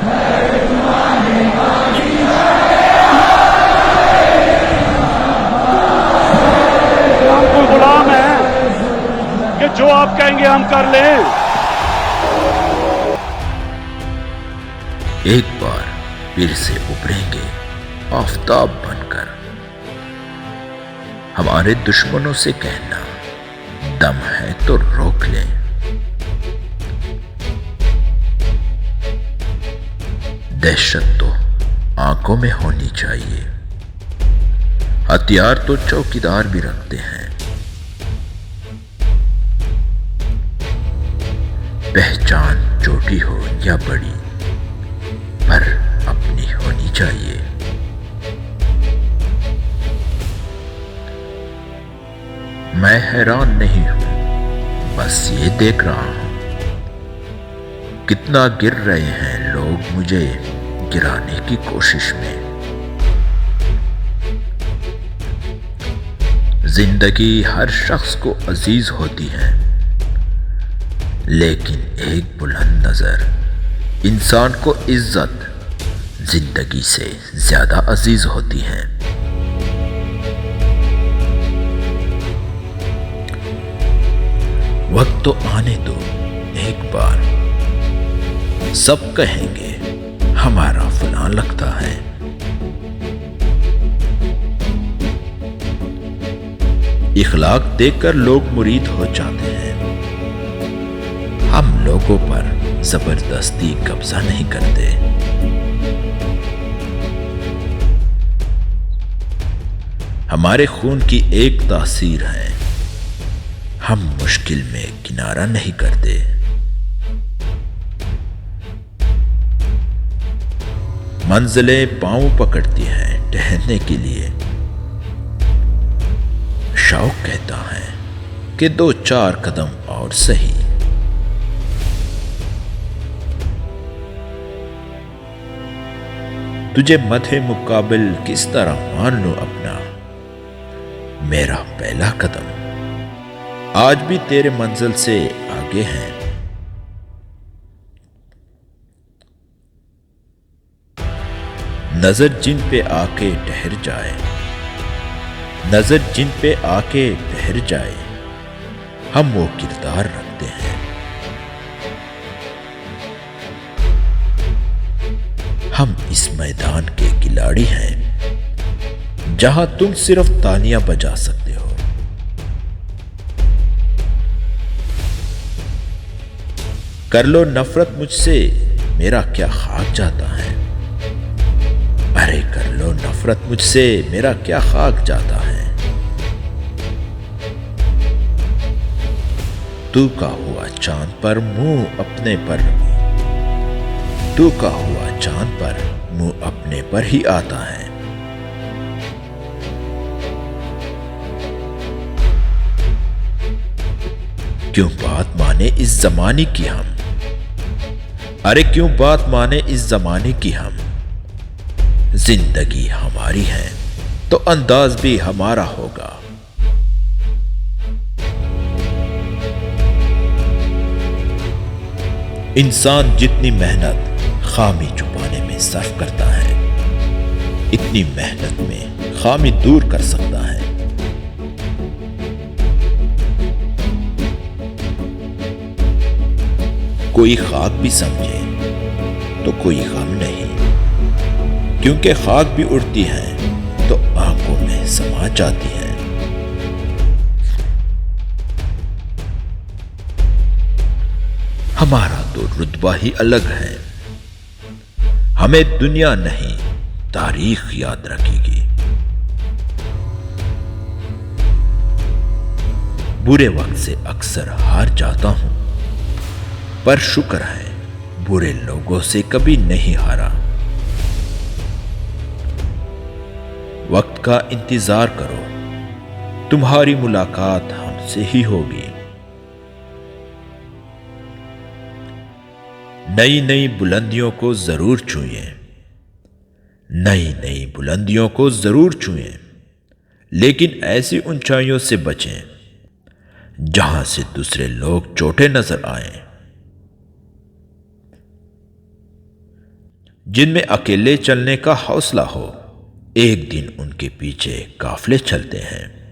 ہم کوئی غلام ہیں کہ جو آپ کہیں گے ہم کر لیں؟ ایک بار پھر سے ابھریں گے آفتاب بن کر، ہمارے دشمنوں سے کہنا دم ہے تو روک لیں۔ دہشت تو آنکھوں میں ہونی چاہیے، ہتھیار تو چوکیدار بھی رکھتے ہیں۔ پہچان چھوٹی ہو یا بڑی پر اپنی ہونی چاہیے۔ میں حیران نہیں ہوں، بس یہ دیکھ رہا ہوں کتنا گر رہے ہیں لوگ مجھے گرانے کی کوشش میں۔ زندگی ہر شخص کو عزیز ہوتی ہے، لیکن ایک بلند نظر انسان کو عزت زندگی سے زیادہ عزیز ہوتی ہے۔ وقت تو آنے دو، ایک بار سب کہیں گے ہمارا فلاں لگتا ہے۔ اخلاق دیکھ کر لوگ مرید ہو جاتے ہیں، ہم لوگوں پر زبردستی قبضہ نہیں کرتے۔ ہمارے خون کی ایک تاثیر ہے، ہم مشکل میں کنارہ نہیں کرتے۔ منزلیں پاؤں پکڑتی ہیں ٹہلنے کے لیے، شوق کہتا ہے کہ دو چار قدم اور صحیح۔ تجھے مدح مقابل کس طرح مان لوں اپنا، میرا پہلا قدم آج بھی تیرے منزل سے آگے ہے۔ نظر جن پہ آ کے ٹھہر جائے، نظر جن پہ آ کے ٹھہر جائے، ہم وہ کردار رکھتے ہیں۔ ہم اس میدان کے کھلاڑی ہیں جہاں تم صرف تالیاں بجا سکتے ہو۔ کر لو نفرت مجھ سے، میرا کیا خاک جاتا ہے۔ ارے کر لو نفرت مجھ سے، میرا کیا خاک جاتا ہے۔ تو کا ہوا چاند پر منہ اپنے پر، تو کا ہوا چاند پر منہ اپنے پر ہی آتا ہے۔ کیوں بات مانے اس زمانے کی ہم، ارے کیوں بات مانے اس زمانے کی ہم۔ زندگی ہماری ہے تو انداز بھی ہمارا ہوگا۔ انسان جتنی محنت خامی چھپانے میں صرف کرتا ہے، اتنی محنت میں خامی دور کر سکتا ہے۔ کوئی خاک بھی سمجھے تو کوئی غم نہیں، کیونکہ خاک بھی اڑتی ہے تو آنکھوں میں سما جاتی ہے۔ ہمارا تو رتبہ ہی الگ ہے، ہمیں دنیا نہیں تاریخ یاد رکھے گی۔ برے وقت سے اکثر ہار جاتا ہوں، پر شکر ہے برے لوگوں سے کبھی نہیں ہارا۔ وقت کا انتظار کرو، تمہاری ملاقات ہم سے ہی ہوگی۔ نئی نئی بلندیوں کو ضرور چھوئیں، نئی نئی بلندیوں کو ضرور چھوئیں، لیکن ایسی اونچائیوں سے بچیں جہاں سے دوسرے لوگ چوٹے نظر آئیں۔ جن میں اکیلے چلنے کا حوصلہ ہو، ایک دن ان کے پیچھے قافلے چلتے ہیں۔